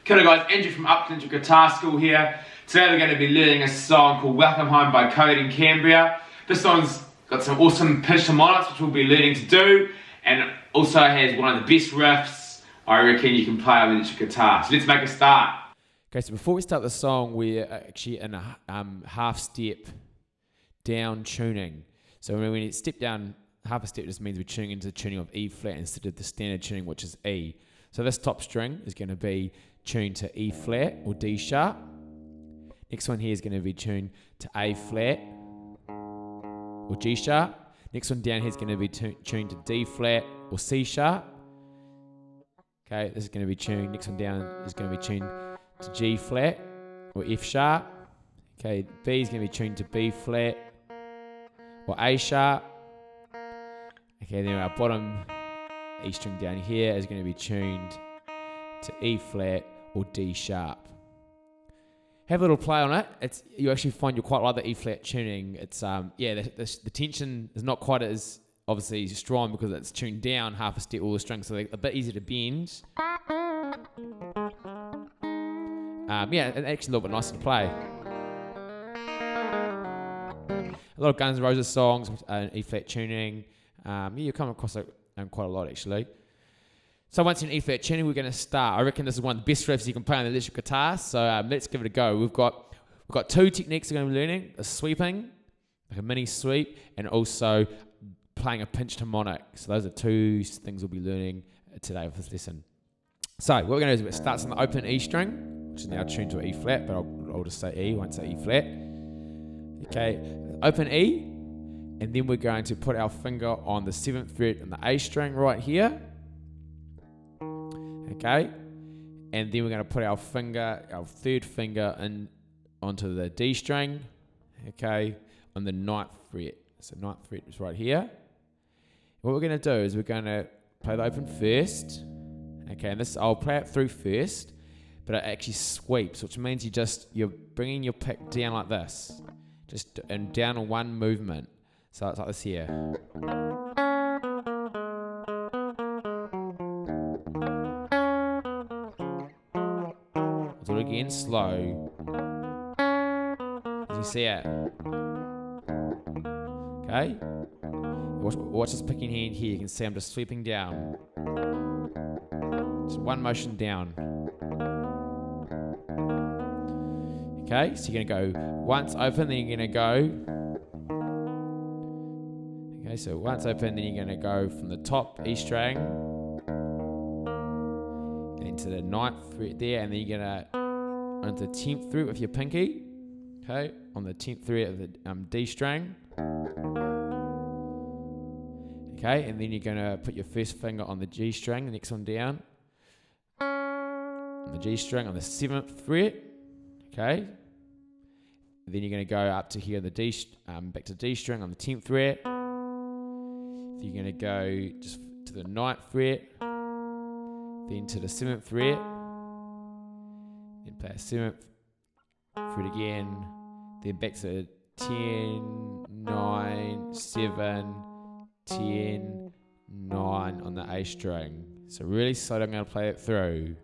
Hello guys, Andrew from Upland Guitar School here. Today we're going to be learning a song called Welcome Home by Coheed and Cambria. This song's got some awesome pitched harmonics which we'll be learning to do, and also has one of the best riffs I reckon you can play on electric guitar. So let's make a start. Okay, so before we start the song, we're actually in a half step down tuning. So when we step down half a step, just means we're tuning into the tuning of E flat instead of the standard tuning, which is E. So this top string is going to be tuned to E flat or D sharp. Next one here is going to be tuned to A flat or G sharp. Next one down here is going to be tuned to D flat or C sharp. Okay, this is going to be tuned. Next one down is going to be tuned to G flat or F sharp. Okay, B is going to be tuned to B flat or A sharp. Okay, then our bottom E string down here is going to be tuned to E flat or D sharp. Have a little play on it. You actually find you quite like the E flat tuning. It's the tension is not quite as obviously strong because it's tuned down half a step all the strings, so they're a bit easier to bend. And actually a little bit nicer to play. A lot of Guns N' Roses songs, E flat tuning. You come across it quite a lot actually. So once in E flat tuning, we're going to start. I reckon this is one of the best riffs you can play on the electric guitar. So let's give it a go. We've got two techniques we're going to be learning: a sweeping, like a mini sweep, and also playing a pinched harmonic. So those are two things we'll be learning today with this lesson. So what we're going to do is it starts on the open E string, which is now tuned to E flat, but I'll just say E, won't say E flat. Okay, open E, and then we're going to put our finger on the 7th fret on the A string right here. Okay, and then we're going to put our third finger in onto the D string, okay, on the 9th fret. So 9th fret is right here. What we're going to do is we're going to play the open first, okay, and I'll play it through first, but it actually sweeps, which means you're bringing your pick down like this, just and down in one movement. So it's like this here. Do it again, slow. As you see it. Okay? Watch this picking hand here. You can see I'm just sweeping down. Just one motion down. Okay? So you're going to go once open, then you're going to go. Okay, so once open, then you're going to go from the top E string into the 9th fret there, and then you're going to onto the 10th fret with your pinky. Okay, on the 10th fret of the D string. Okay, and then you're going to put your first finger on the G string, the next one down. On the G string on the 7th fret. Okay. Then you're going to go up to here, the D, back to D string on the 10th fret. Then you're going to go just to the 9th fret. Then to the 7th fret. Then play a 7th fret again. Then back to 10, 9, 7, 10, 9 on the A string. So really slow, I'm going to play it through.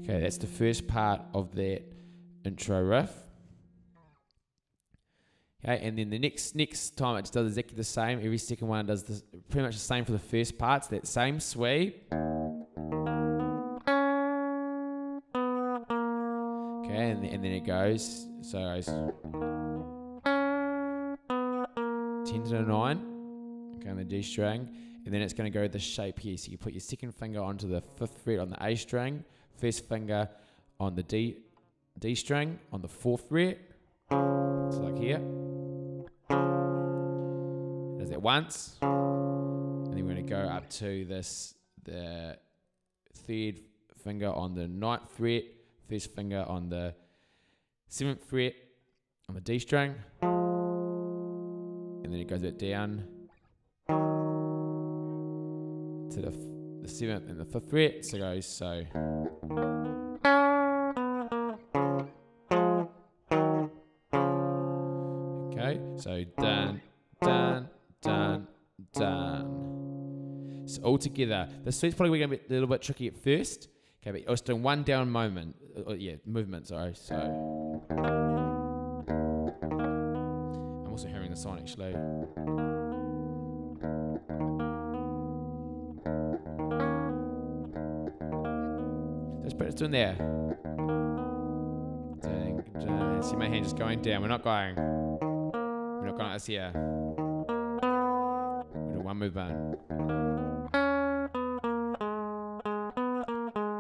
Okay, that's the first part of that intro riff. Okay, and then the next time it does exactly the same. Every second one does pretty much the same for the first part. So that same sweep. Okay, and then it goes. So it goes 10 to the 9. Okay, on the D string, and then it's going to go the shape here. So you put your second finger onto the 5th fret on the A string. First finger on the D string on the 4th fret. So like here. Does that once. And then we're going to go up to the 3rd finger on the 9th fret. First finger on the 7th fret on the D string. And then it goes back down to the the 7th and the 5th fret. So it goes so. Okay, so dun, dun, dun, dun. So all together. The sweet's probably going to be a little bit tricky at first. Okay, but I was doing one down movement. Sorry. So I'm also hearing the song actually. Let's put it in there. See my hand just going down. We're not going like this here. We do one movement.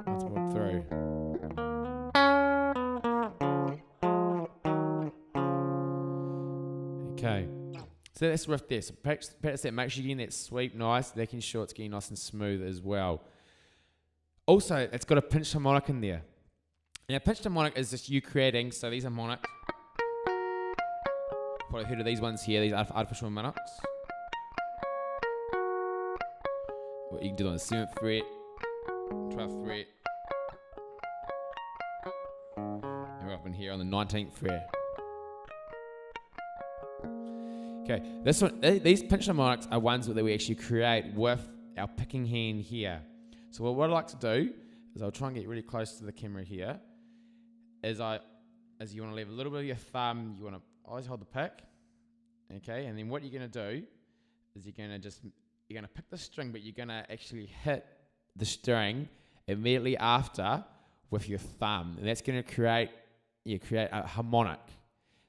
Once more through. Okay. So that's riff there. So practice that. Make sure you're getting that sweep nice. Making sure it's getting nice and smooth as well. Also, it's got a pinched harmonic in there. Now, pinched harmonic is just you creating, so these harmonics. Probably heard of these ones here, these artificial harmonics. What you can do on the 7th fret, 12th fret. And we're up in here on the 19th fret. Okay, this one, these pinched harmonics are ones that we actually create with our picking hand here. So what I like to do is I'll try and get really close to the camera here. Is you want to leave a little bit of your thumb. You want to always hold the pick, okay. And then what you're going to do is you're going to pick the string, but you're going to actually hit the string immediately after with your thumb, and that's going to create a harmonic.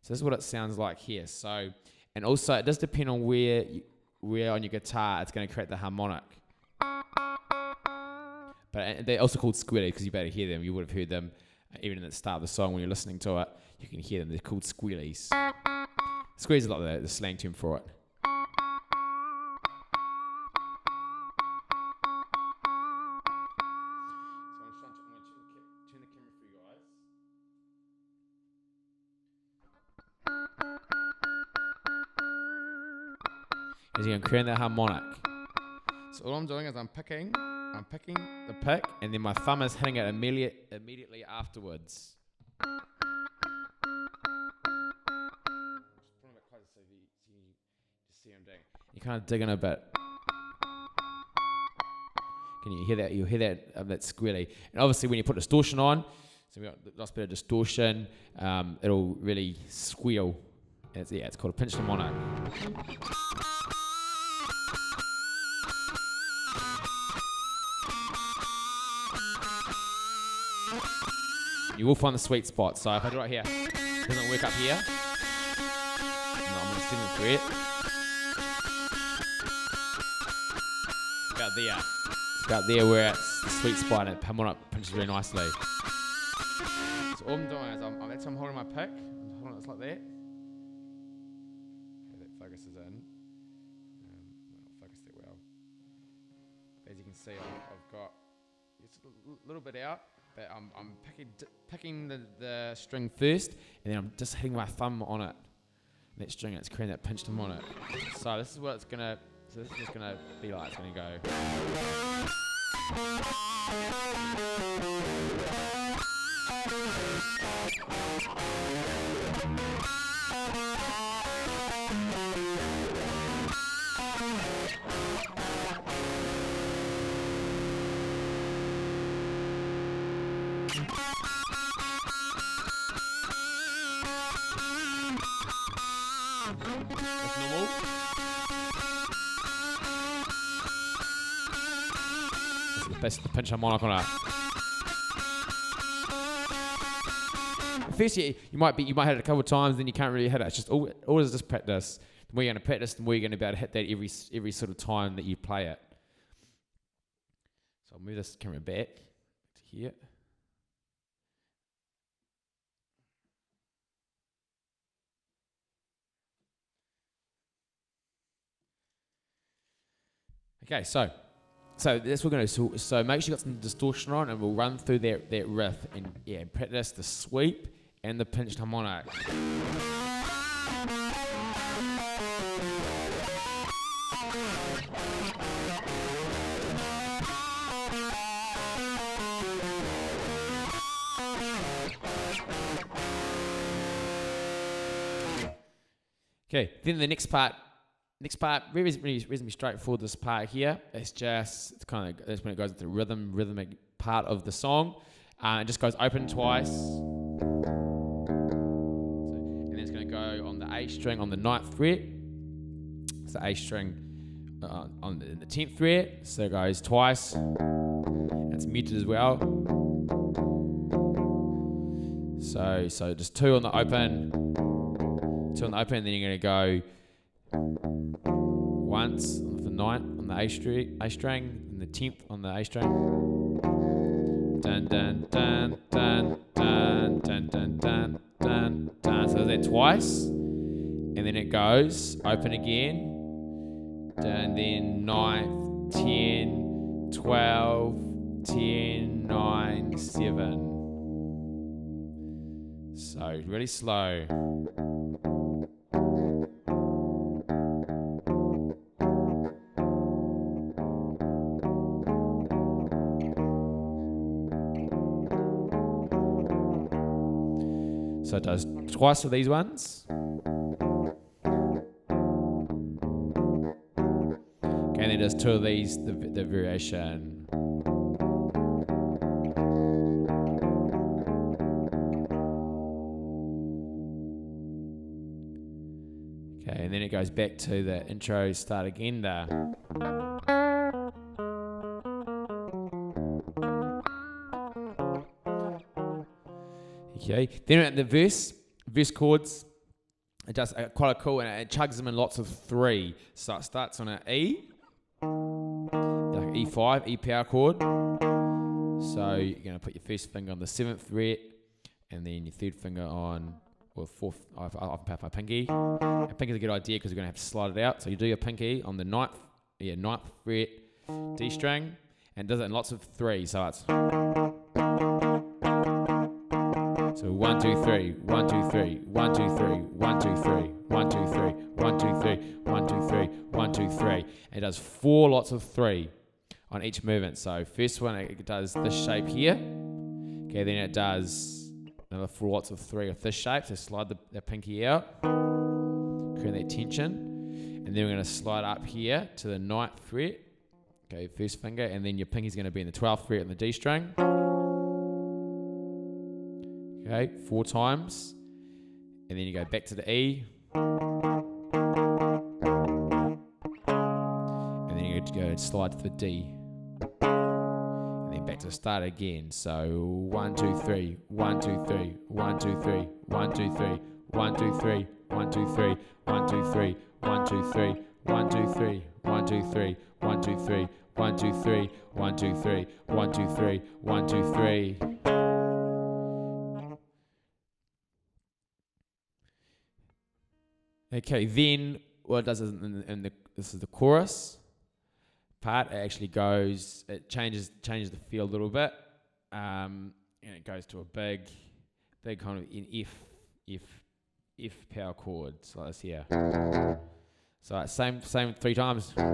So this is what it sounds like here. So, and also it does depend on where on your guitar it's going to create the harmonic. But they're also called squealies because you better hear them. You would have heard them even at the start of the song when you're listening to it. You can hear them. They're called squealies. Squealies is like the slang term for it. So I'm going to turn the camera for you guys. As you're going to create that harmonic. So all I'm doing is I'm picking the pick, and then my thumb is hitting it immediately afterwards. Just put it a bit closer so you just see what I'm doing. You're kind of digging a bit. Can you hear that? You'll hear that squealy. And obviously when you put distortion on, so we've got a nice bit of distortion, it'll really squeal. It's called a pinched harmonic. You will find the sweet spot. So if I do it right here, it doesn't work up here. No, I'm on the 7th fret. It's about there where it's the sweet spot and it harmonic pinches really nicely. So all I'm doing is I'm holding my pick. I'm holding it like that. Okay, that focuses in. Not focused that well. As you can see, I've got it's a little bit out. But I'm picking the string first, and then I'm just hitting my thumb on it. That string, it's creating that pinched harmonic. So this is what it's gonna. So this is just gonna be like. It's gonna go. That's normal. That's the pinch harmonic on it. First, you might hit it a couple of times, then you can't really hit it. It's just all is just practice. The more you're going to practice, the more you're going to be able to hit that every sort of time that you play it. So I'll move this camera back to here. Okay, so that's what we're going to do. So make sure you got some distortion on, and we'll run through that riff and practice the sweep and the pinched harmonic. Okay, then the next part, reasonably straightforward. This part here, it's kind of that's when it goes into the rhythmic part of the song. It just goes open twice, and then it's going to go on the A string on the 9th fret. It's the A string on the 10th fret, so it goes twice. It's muted as well. So just 2 on the open, 2 on the open, and then you're going to go once on the 9th on the A string, and the 10th on the A string. Dun dun dun dun dun dun dun dun dun dun. So that twice, and then it goes open again, and then 9th, 10, 12, 10, 9, 7. So really slow. So it does twice of these ones. Okay, and then it does 2 of these, the variation. Okay, and then it goes back to the intro, start again there. Okay, then at the verse chords, it does quite a cool, and it chugs them in lots of 3. So it starts on an E, like E5, E power chord. So you're going to put your first finger on the 7th fret, and then your 3rd finger on, or 4th, I often play my pinky. And pinky's a good idea because you're going to have to slide it out. So you do your pinky on the 9th fret, D string, and it does it in lots of 3. So it's... So 1, 2, 3, 1, 2, 3, 1, 2, 3, 1, 2, 3, 1, 2, 3, 1, 2, 3, 1, 2, 3, 1, 2, 3. And it does 4 lots of 3 on each movement. So first one, it does this shape here. Okay, then it does another 4 lots of 3 of this shape. So slide the pinky out, create that tension. And then we're going to slide up here to the 9th fret. Okay, first finger, and then your pinky's going to be in the 12th fret on the D string. Okay, 4 times, and then you go back to the E, and then you go and slide to the D, and then back to the start again. So 1, 2, 3, 1, 2, 3, 1, 2, 3, 1, 2, 3, 1, 2, 3, 1, 2, 3, 1, 2, 3, 1, 2, 3, 1, 2, 3, 1, 2, 3, 1, 2, 3, 1, 2, 3, 1, 2, 3, 1, 2, 3, 1, 2, 3. Okay, then what it does is this is the chorus part. It actually goes, it changes the feel a little bit, and it goes to a big kind of in F power chord. So like this here. So like same 3 times. Okay,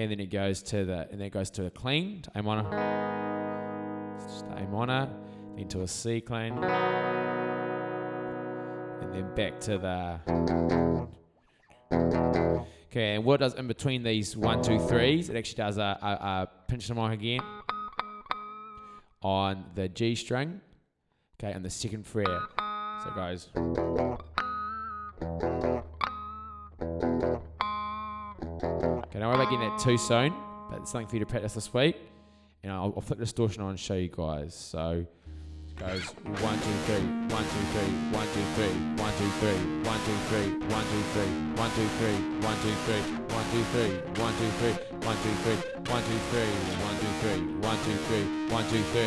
and then it goes to the clean, to A minor. It's just A minor. Into a C clean, and then back to the... Okay, and what it does in between these 1, 2, 3s, it actually does a pinch harmonic again on the G string, okay, on the 2nd fret. So it goes... Okay, don't worry about getting that too soon, but it's something for you to practice this week. And I'll flip the distortion on and show you guys. So... goes 1, 2, 3, 1, 2, 3, 1, 2, 3, 1, 2, 3, 1, 2, 3, 1, 2, 3, 1, 2, 3, 1, 2, 3, 1, 2, 3, 1, 2, 3, 1, 2, 3, 1, 2, 3, 1, 2, 3, 1, 2, 3, 1, 2, 3, 1, 2, 3.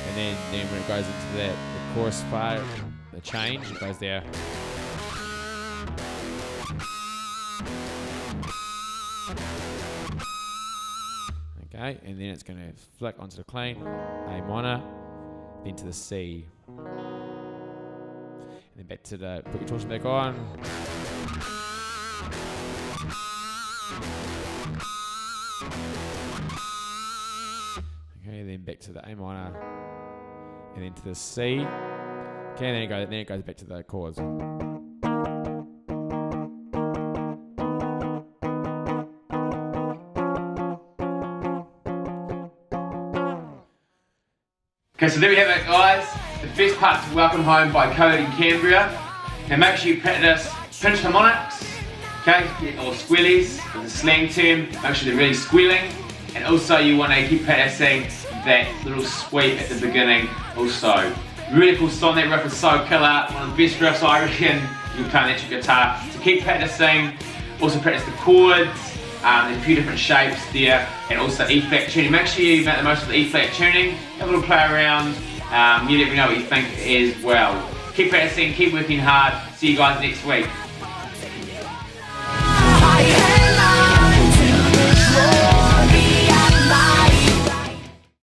And then when it goes into the chorus part, the change, it goes there. Okay, and then it's going to flick onto the clean, A minor, then to the C, and then back to the, put your torsion back on. Okay, then back to the A minor, and then to the C. Okay, and then it goes back to the chords. Okay, so there we have it, guys. The first part to Welcome Home by Coheed and Cambria. Now make sure you practice pinched harmonics, okay, or squealies, is a slang term. Make sure they're really squealing. And also you want to keep practicing that little sweep at the beginning also. Really cool song, that riff is so killer. One of the best riffs I reckon you can play on electric guitar. So keep practicing. Also practice the chords. There's a few different shapes there, and also E flat tuning. Make sure you make the most of the E flat tuning. Have a little play around. You let me know what you think as well. Keep practicing, keep working hard. See you guys next week.